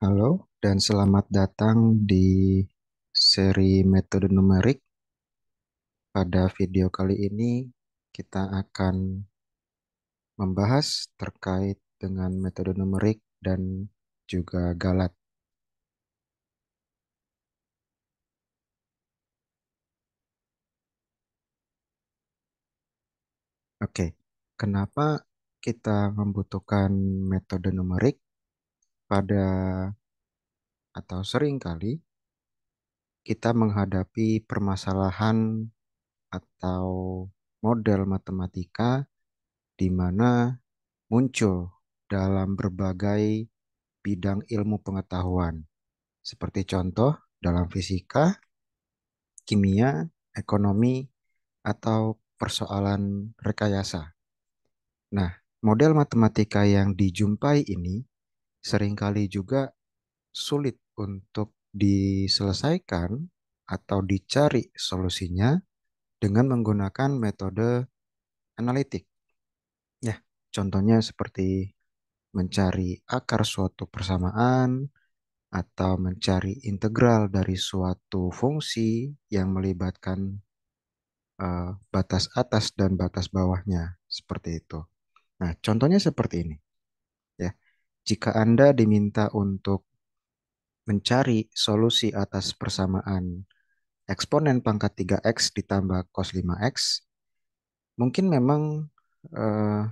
Halo, dan selamat datang di seri metode numerik. Pada video kali ini, kita akan membahas terkait dengan metode numerik dan juga galat. Oke, kenapa kita membutuhkan metode numerik pada atau sering kali kita menghadapi permasalahan atau model matematika di mana muncul dalam berbagai bidang ilmu pengetahuan, seperti contoh dalam fisika, kimia, ekonomi, atau persoalan rekayasa. Nah, model matematika yang dijumpai ini seringkali juga sulit untuk diselesaikan atau dicari solusinya dengan menggunakan metode analitik. Ya, contohnya seperti mencari akar suatu persamaan, atau mencari integral dari suatu fungsi yang melibatkan batas atas dan batas bawahnya, seperti itu. Nah, contohnya seperti ini, ya. Jika Anda diminta untuk mencari solusi atas persamaan eksponen pangkat 3x ditambah cos 5x, mungkin memang eh,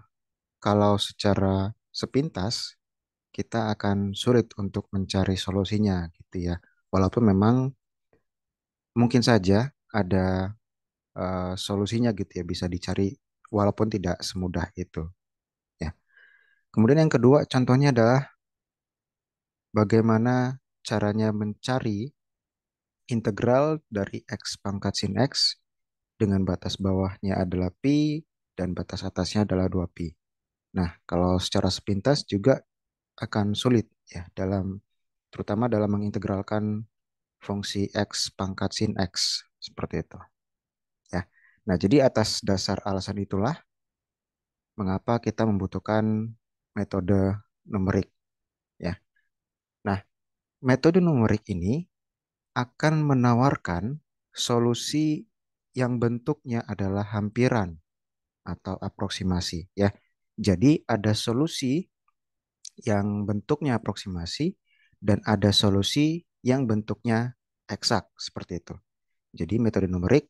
kalau secara sepintas kita akan sulit untuk mencari solusinya gitu ya. Walaupun memang mungkin saja ada solusinya gitu ya, bisa dicari walaupun tidak semudah itu ya. Kemudian yang kedua contohnya adalah bagaimana caranya mencari integral dari x pangkat sin x dengan batas bawahnya adalah pi dan batas atasnya adalah 2pi. Nah, kalau secara sepintas juga akan sulit ya terutama dalam mengintegralkan fungsi x pangkat sin x seperti itu ya. Nah, jadi atas dasar alasan itulah mengapa kita membutuhkan metode numerik ya. Nah, metode numerik ini akan menawarkan solusi yang bentuknya adalah hampiran atau aproksimasi ya. Jadi ada solusi yang bentuknya aproksimasi dan ada solusi yang bentuknya eksak seperti itu. Jadi metode numerik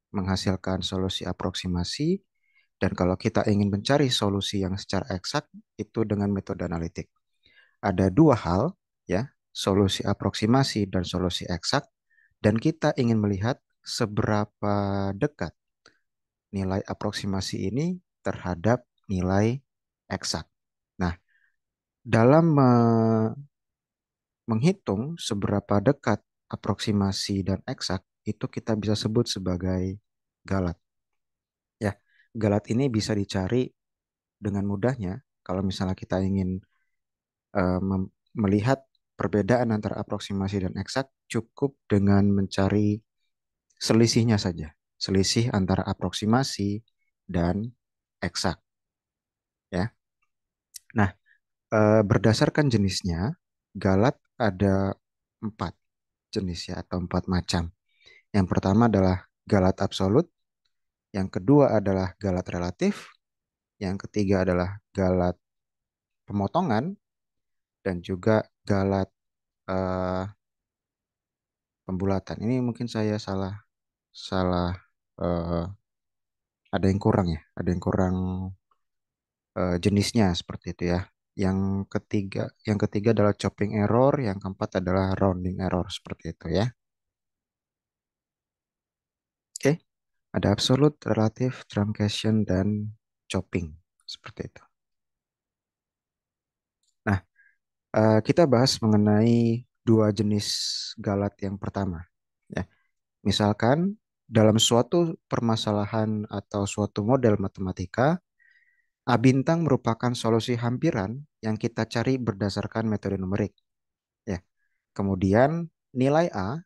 menghasilkan solusi aproksimasi dan kalau kita ingin mencari solusi yang secara eksak itu dengan metode analitik. Ada dua hal ya, solusi aproksimasi dan solusi eksak dan kita ingin melihat seberapa dekat nilai aproksimasi ini terhadap nilai eksak. Nah, dalam menghitung seberapa dekat aproksimasi dan eksak itu kita bisa sebut sebagai galat. Ya, galat ini bisa dicari dengan mudahnya kalau misalnya kita ingin melihat perbedaan antara aproksimasi dan eksak cukup dengan mencari selisihnya saja, selisih antara aproksimasi dan eksak ya. Nah, berdasarkan jenisnya, galat ada 4 jenis ya atau 4 macam. Yang pertama adalah galat absolut, yang kedua adalah galat relatif, yang ketiga adalah galat pemotongan, dan juga galat eh, pembulatan. Ini mungkin saya salah salah eh, ada yang kurang ya, ada yang kurang jenisnya seperti itu ya. Yang ketiga adalah chopping error, yang keempat adalah rounding error seperti itu ya. Oke, ada absolute, relatif, truncation dan chopping seperti itu. Nah, kita bahas mengenai dua jenis galat yang pertama ya. Misalkan dalam suatu permasalahan atau suatu model matematika, A bintang merupakan solusi hampiran yang kita cari berdasarkan metode numerik. Ya. Kemudian nilai A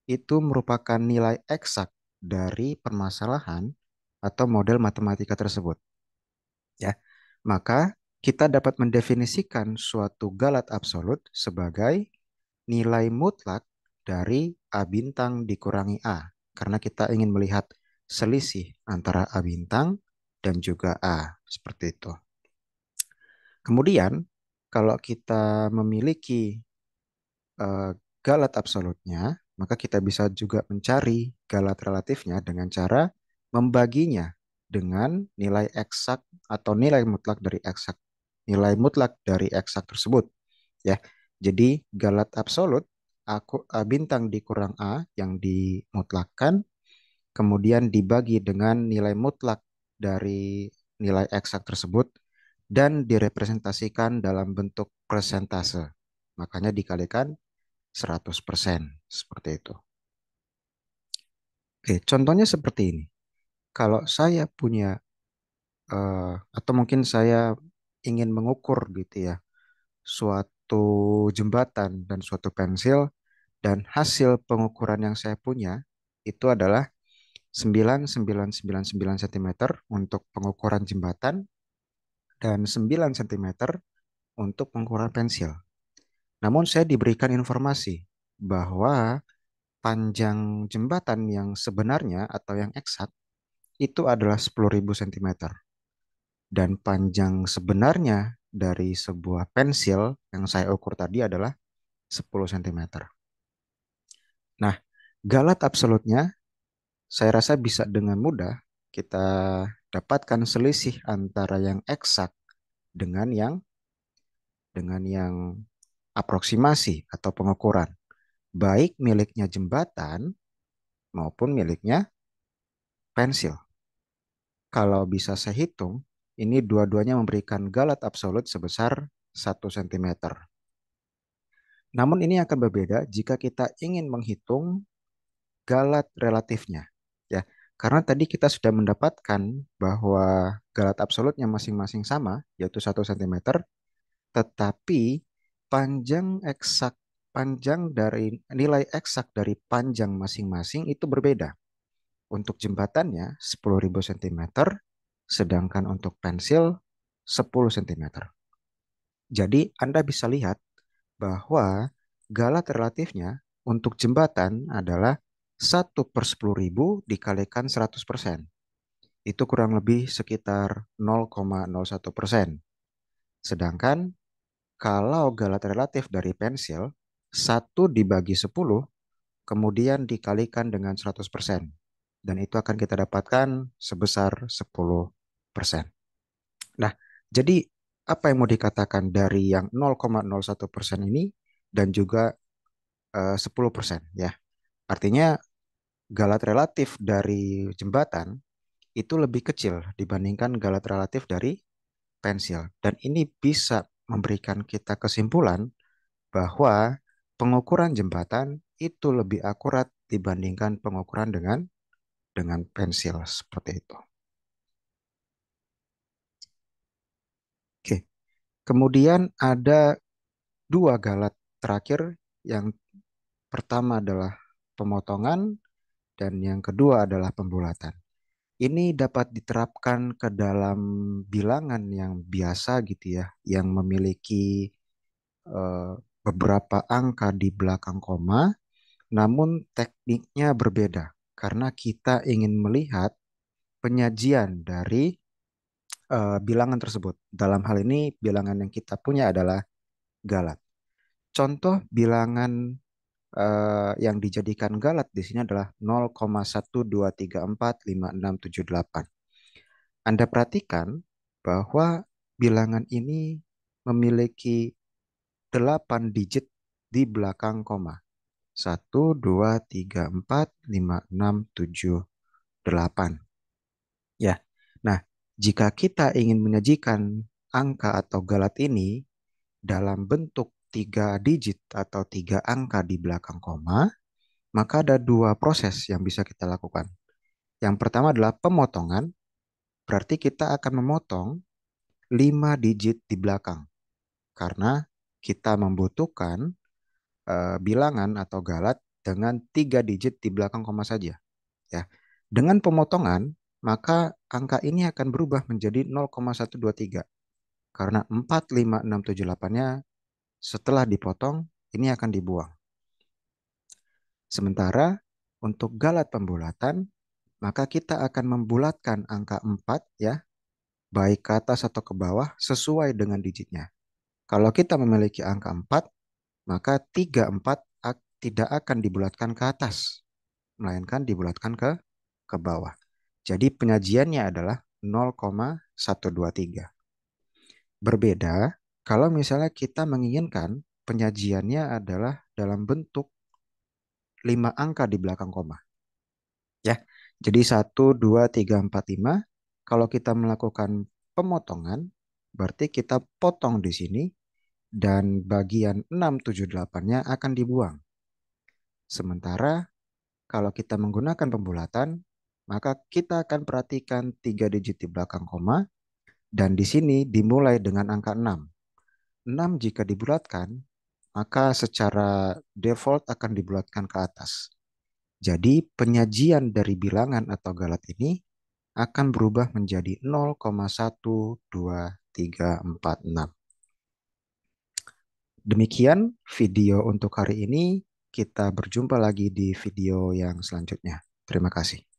itu merupakan nilai eksak dari permasalahan atau model matematika tersebut. Ya. Maka kita dapat mendefinisikan suatu galat absolut sebagai nilai mutlak dari A bintang dikurangi A. Karena kita ingin melihat selisih antara A bintang dan juga A. Seperti itu. Kemudian, kalau kita memiliki eh, galat absolutnya, maka kita bisa juga mencari galat relatifnya dengan cara membaginya dengan nilai eksak atau nilai mutlak dari eksak. Nilai mutlak dari eksak tersebut. Ya, jadi galat absolut A bintang dikurang A yang dimutlakkan, kemudian dibagi dengan nilai mutlak dari nilai eksak tersebut dan direpresentasikan dalam bentuk persentase. Makanya dikalikan 100%. Seperti itu. Oke, contohnya seperti ini. Kalau saya punya, atau mungkin saya ingin mengukur gitu ya, suatu jembatan dan suatu pensil, dan hasil pengukuran yang saya punya itu adalah 9,999 cm untuk pengukuran jembatan dan 9 cm untuk pengukuran pensil. Namun saya diberikan informasi bahwa panjang jembatan yang sebenarnya atau yang eksak itu adalah 10.000 cm dan panjang sebenarnya dari sebuah pensil yang saya ukur tadi adalah 10 cm. Nah, galat absolutnya saya rasa bisa dengan mudah kita dapatkan selisih antara yang eksak dengan yang aproksimasi atau pengukuran, baik miliknya jembatan maupun miliknya pensil. Kalau bisa saya hitung, ini dua-duanya memberikan galat absolut sebesar 1 cm. Namun ini akan berbeda jika kita ingin menghitung galat relatifnya. Ya, karena tadi kita sudah mendapatkan bahwa galat absolutnya masing-masing sama, yaitu 1 cm, tetapi panjang eksak panjang dari nilai eksak dari panjang masing-masing itu berbeda. Untuk jembatannya 10.000 cm, sedangkan untuk pensil 10 cm. Jadi Anda bisa lihat bahwa galat relatifnya untuk jembatan adalah 1/10.000 dikalikan 100%. Itu kurang lebih sekitar 0,01%. Sedangkan kalau galat relatif dari pensil, 1 dibagi 10, kemudian dikalikan dengan 100%. Dan itu akan kita dapatkan sebesar 10%. Nah, jadi apa yang mau dikatakan dari yang 0,01% ini dan juga 10% ya. Artinya galat relatif dari jembatan itu lebih kecil dibandingkan galat relatif dari pensil. Dan ini bisa memberikan kita kesimpulan bahwa pengukuran jembatan itu lebih akurat dibandingkan pengukuran dengan pensil seperti itu. Oke, kemudian ada dua galat terakhir. Yang pertama adalah pemotongan dan yang kedua adalah pembulatan. Ini dapat diterapkan ke dalam bilangan yang biasa gitu ya, yang memiliki eh, beberapa angka di belakang koma, namun tekniknya berbeda karena kita ingin melihat penyajian dari bilangan tersebut. Dalam hal ini, bilangan yang kita punya adalah galat. Contoh bilangan yang dijadikan galat di sini adalah 0,1234567 Anda perhatikan bahwa bilangan ini memiliki 8 digit di belakang koma. 1, 2, 3, 4, 5, 6, 7, 8. Ya. Nah, jika kita ingin menyajikan angka atau galat ini dalam bentuk 3 digit atau 3 angka di belakang koma, maka ada dua proses yang bisa kita lakukan. Yang pertama adalah pemotongan, berarti kita akan memotong 5 digit di belakang, karena kita membutuhkan bilangan atau galat dengan 3 digit di belakang koma saja. Ya. Dengan pemotongan, maka angka ini akan berubah menjadi 0,123. Karena 4, 5, 6, 7, 8-nya setelah dipotong, ini akan dibuang. Sementara untuk galat pembulatan, maka kita akan membulatkan angka 4 ya, baik ke atas atau ke bawah sesuai dengan digitnya. Kalau kita memiliki angka 4, maka 3, 4 tidak akan dibulatkan ke atas, melainkan dibulatkan ke bawah. Jadi penyajiannya adalah 0,123. Berbeda kalau misalnya kita menginginkan penyajiannya adalah dalam bentuk 5 angka di belakang koma. Ya, jadi 1, 2, 3, 4, 5. Kalau kita melakukan pemotongan, berarti kita potong di sini dan bagian 6, 7, 8-nya akan dibuang. Sementara kalau kita menggunakan pembulatan, maka kita akan perhatikan 3 digit di belakang koma dan di sini dimulai dengan angka 6. 6 jika dibulatkan, maka secara default akan dibulatkan ke atas. Jadi penyajian dari bilangan atau galat ini akan berubah menjadi 0,12346. Demikian video untuk hari ini. Kita berjumpa lagi di video yang selanjutnya. Terima kasih.